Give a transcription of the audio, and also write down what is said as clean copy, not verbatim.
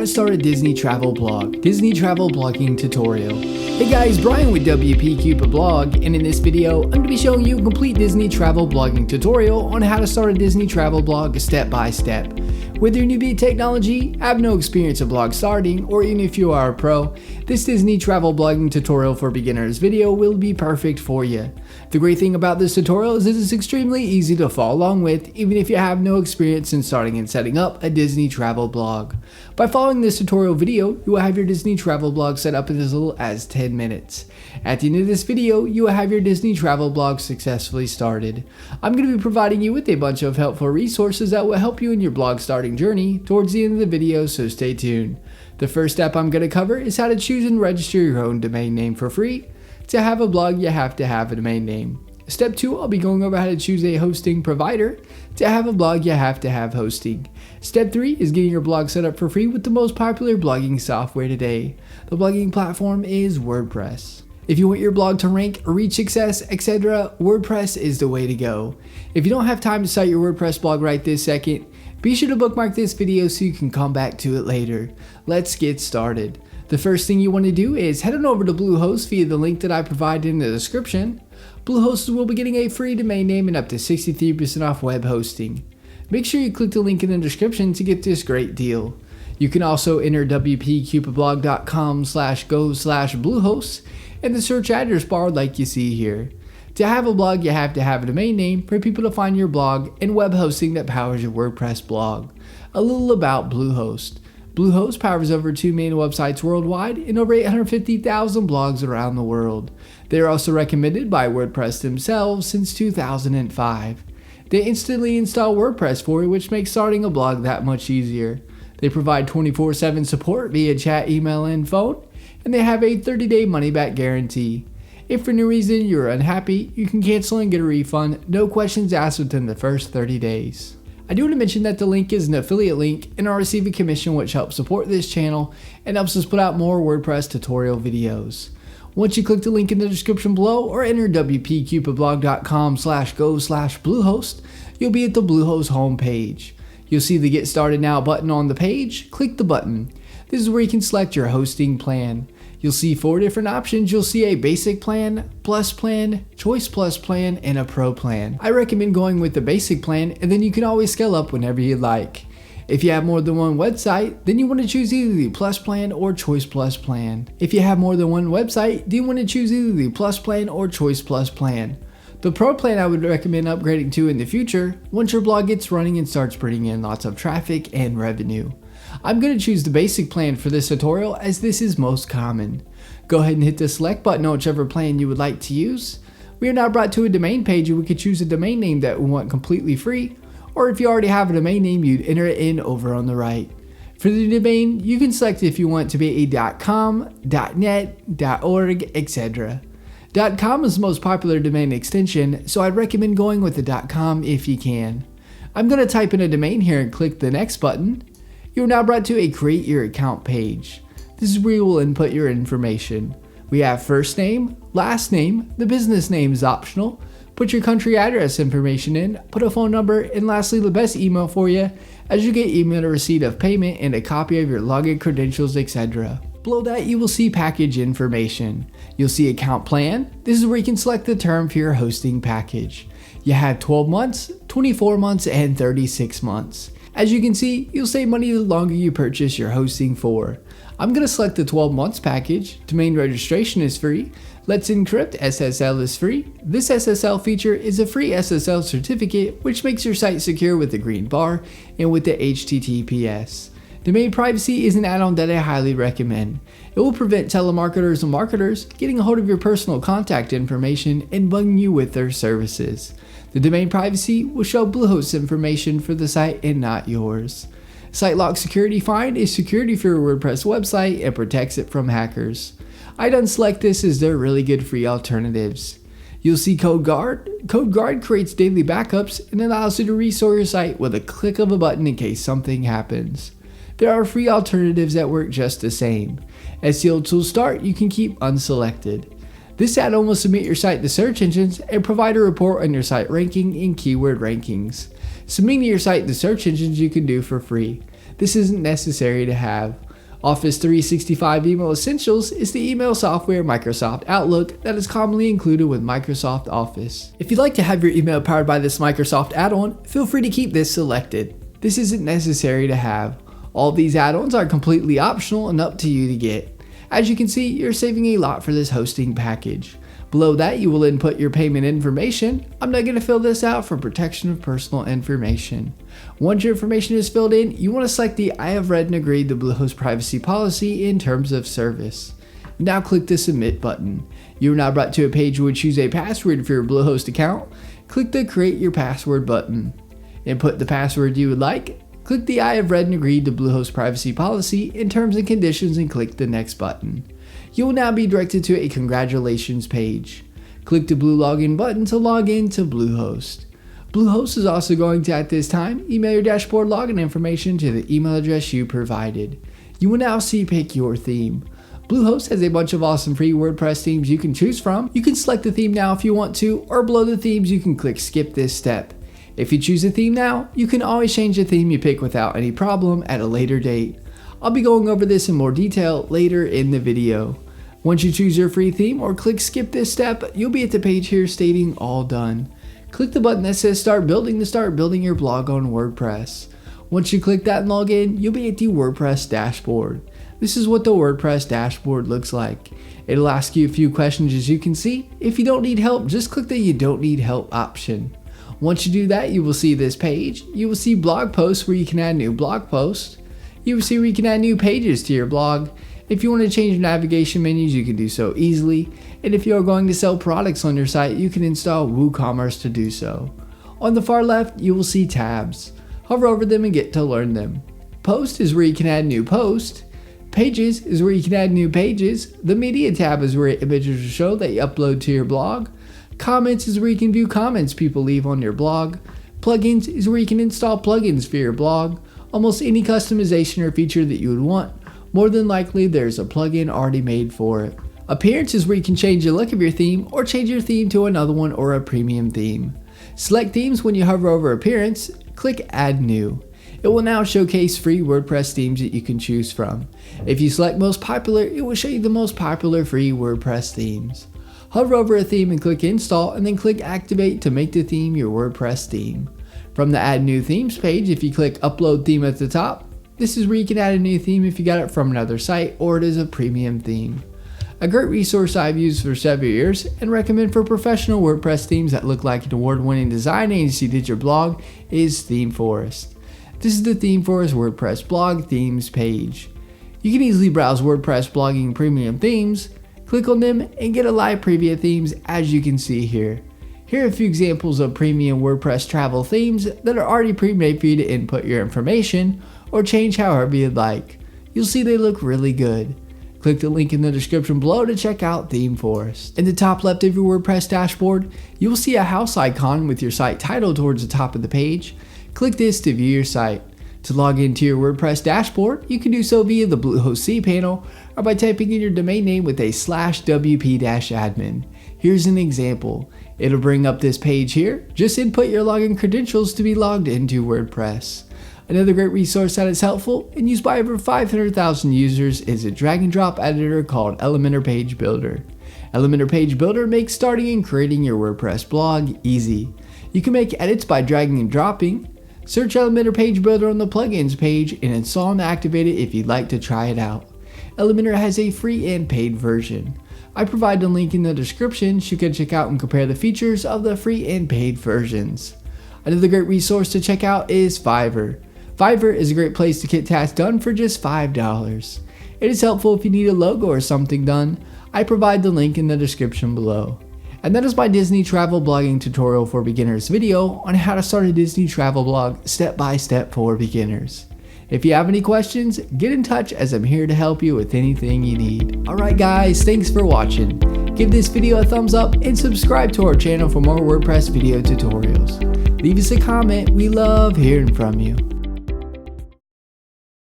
to start a Disney travel blog, Disney travel blogging tutorial. Hey guys, Brian with WP Cupid Blog, and in this video, I'm going to be showing you a complete Disney travel blogging tutorial on how to start a Disney travel blog step by step. Whether you're newbie at technology, have no experience of blog starting, or even if you are a pro, this Disney travel blogging tutorial for beginners video will be perfect for you. The great thing about this tutorial is it is extremely easy to follow along with, even if you have no experience in starting and setting up a Disney travel blog. By following this tutorial video, you will have your Disney travel blog set up in as little as 10 minutes. At the end of this video, you will have your Disney travel blog successfully started. I'm going to be providing you with a bunch of helpful resources that will help you in your blog starting journey towards the end of the video, so stay tuned. The first step I'm going to cover is how to choose and register your own domain name for free. To have a blog, you have to have a domain name. Step 2, I'll be going over how to choose a hosting provider. To have a blog, you have to have hosting. Step 3 is getting your blog set up for free with the most popular blogging software today. The blogging platform is WordPress. If you want your blog to rank, reach success, etc., WordPress is the way to go. If you don't have time to start your WordPress blog right this second, be sure to bookmark this video so you can come back to it later. Let's get started. The first thing you want to do is head on over to Bluehost via the link that I provided in the description. Bluehost will be getting a free domain name and up to 63% off web hosting. Make sure you click the link in the description to get this great deal. You can also enter wpcupidblog.com/go/Bluehost in the search address bar like you see here. To have a blog, you have to have a domain name for people to find your blog and web hosting that powers your WordPress blog. A little about Bluehost. Bluehost powers over 2 million websites worldwide and over 850,000 blogs around the world. They are also recommended by WordPress themselves since 2005. They instantly install WordPress for you, which makes starting a blog that much easier. They provide 24/7 support via chat, email, and phone, and they have a 30-day money-back guarantee. If for any reason you're unhappy, you can cancel and get a refund, no questions asked within the first 30 days. I do want to mention that the link is an affiliate link and I'll receive a commission which helps support this channel and helps us put out more WordPress tutorial videos. Once you click the link in the description below or enter wpcupidblog.com/go/Bluehost, you'll be at the Bluehost homepage. You'll see the Get Started Now button on the page. Click the button. This is where you can select your hosting plan. You'll see 4 different options. You'll see a basic plan, plus plan, choice plus plan, and a pro plan. I recommend going with the basic plan, and then you can always scale up whenever you'd like. If you have more than one website, then you want to choose either the plus plan or choice plus plan. If you have more than one website, then you want to choose either the plus plan or choice plus plan. The pro plan I would recommend upgrading to in the future once your blog gets running and starts bringing in lots of traffic and revenue. I'm going to choose the basic plan for this tutorial as this is most common. Go ahead and hit the select button on whichever plan you would like to use. We are now brought to a domain page and we could choose a domain name that we want completely free, or if you already have a domain name, you'd enter it in over on the right. For the domain, you can select if you want it to be a .com, .net, .org, etc. .com is the most popular domain extension, so I'd recommend going with the .com if you can. I'm going to type in a domain here and click the next button. You're now brought to a Create Your Account page. This is where you will input your information. We have first name, last name, the business name is optional. Put your country address information in, put a phone number, and lastly the best email for you, as you get email a receipt of payment and a copy of your login credentials, etc. Below that you will see package information. You'll see account plan. This is where you can select the term for your hosting package. You have 12 months, 24 months, and 36 months. As you can see, you'll save money the longer you purchase your hosting for. I'm going to select the 12 months package. Domain registration is free. Let's Encrypt SSL is free. This SSL feature is a free SSL certificate which makes your site secure with the green bar and with the HTTPS. Domain privacy is an add-on that I highly recommend. It will prevent telemarketers and marketers getting a hold of your personal contact information and bugging you with their services. The domain privacy will show Bluehost's information for the site and not yours. Site Lock Security Find is security for your WordPress website and protects it from hackers. I'd unselect this as they're really good free alternatives. You'll see CodeGuard. CodeGuard creates daily backups and allows you to restore your site with a click of a button in case something happens. There are free alternatives that work just the same. SEO Tools Start you can keep unselected. This add-on will submit your site to search engines and provide a report on your site ranking and keyword rankings. Submitting your site to search engines you can do for free. This isn't necessary to have. Office 365 Email Essentials is the email software Microsoft Outlook that is commonly included with Microsoft Office. If you'd like to have your email powered by this Microsoft add-on, feel free to keep this selected. This isn't necessary to have. All of these add-ons are completely optional and up to you to get. As you can see, you're saving a lot for this hosting package. Below that, you will input your payment information. I'm not going to fill this out for protection of personal information. Once your information is filled in, you want to select the I have read and agreed to Bluehost privacy policy in terms of service. Now click the submit button. You are now brought to a page where you choose a password for your Bluehost account. Click the create your password button. Input the password you would like. Click the I have read and agreed to Bluehost privacy policy in terms and conditions and click the next button. You will now be directed to a congratulations page. Click the blue login button to log in to Bluehost. Bluehost is also going to, at this time, email your dashboard login information to the email address you provided. You will now see pick your theme. Bluehost has a bunch of awesome free WordPress themes you can choose from. You can select the theme now if you want to, or below the themes you can click skip this step. If you choose a theme now, you can always change the theme you pick without any problem at a later date. I'll be going over this in more detail later in the video. Once you choose your free theme or click skip this step, you'll be at the page here stating all done. Click the button that says start building to start building your blog on WordPress. Once you click that and log in, you'll be at the WordPress dashboard. This is what the WordPress dashboard looks like. It'll ask you a few questions as you can see. If you don't need help, just click the you don't need help option. Once you do that, you will see this page. You will see blog posts where you can add new blog posts. You will see where you can add new pages to your blog. If you want to change navigation menus, you can do so easily. And if you are going to sell products on your site, you can install WooCommerce to do so. On the far left, you will see tabs. Hover over them and get to learn them. Post is where you can add new posts. Pages is where you can add new pages. The media tab is where images will show that you upload to your blog. Comments is where you can view comments people leave on your blog. Plugins is where you can install plugins for your blog. Almost any customization or feature that you would want. More than likely, there's a plugin already made for it. Appearance is where you can change the look of your theme or change your theme to another one or a premium theme. Select themes when you hover over appearance, click add new. It will now showcase free WordPress themes that you can choose from. If you select most popular, it will show you the most popular free WordPress themes. Hover over a theme and click install and then click activate to make the theme your WordPress theme. From the add new themes page, if you click upload theme at the top, this is where you can add a new theme if you got it from another site or it is a premium theme. A great resource I've used for several years and recommend for professional WordPress themes that look like an award-winning design agency did your blog is ThemeForest. This is the ThemeForest WordPress blog themes page. You can easily browse WordPress blogging premium themes, click on them and get a live preview of themes as you can see here. Here are a few examples of premium WordPress travel themes that are already pre-made for you to input your information or change however you'd like. You'll see they look really good. Click the link in the description below to check out ThemeForest. In the top left of your WordPress dashboard, you will see a house icon with your site title towards the top of the page. Click this to view your site. To log into your WordPress dashboard, you can do so via the Bluehost cPanel or by typing in your domain name with a /wp-admin. Here's an example. It'll bring up this page here. Just input your login credentials to be logged into WordPress. Another great resource that is helpful and used by over 500,000 users is a drag and drop editor called Elementor Page Builder. Elementor Page Builder makes starting and creating your WordPress blog easy. You can make edits by dragging and dropping. Search Elementor Page Builder on the plugins page and install and activate it if you'd like to try it out. Elementor has a free and paid version. I provide a link in the description so you can check out and compare the features of the free and paid versions. Another great resource to check out is Fiverr. Fiverr is a great place to get tasks done for just $5. It is helpful if you need a logo or something done. I provide the link in the description below. And that is my Disney travel blogging tutorial for beginners video on how to start a Disney travel blog step by step for beginners. If you have any questions, get in touch as I'm here to help you with anything you need. Alright guys, thanks for watching. Give this video a thumbs up and subscribe to our channel for more WordPress video tutorials. Leave us a comment, we love hearing from you.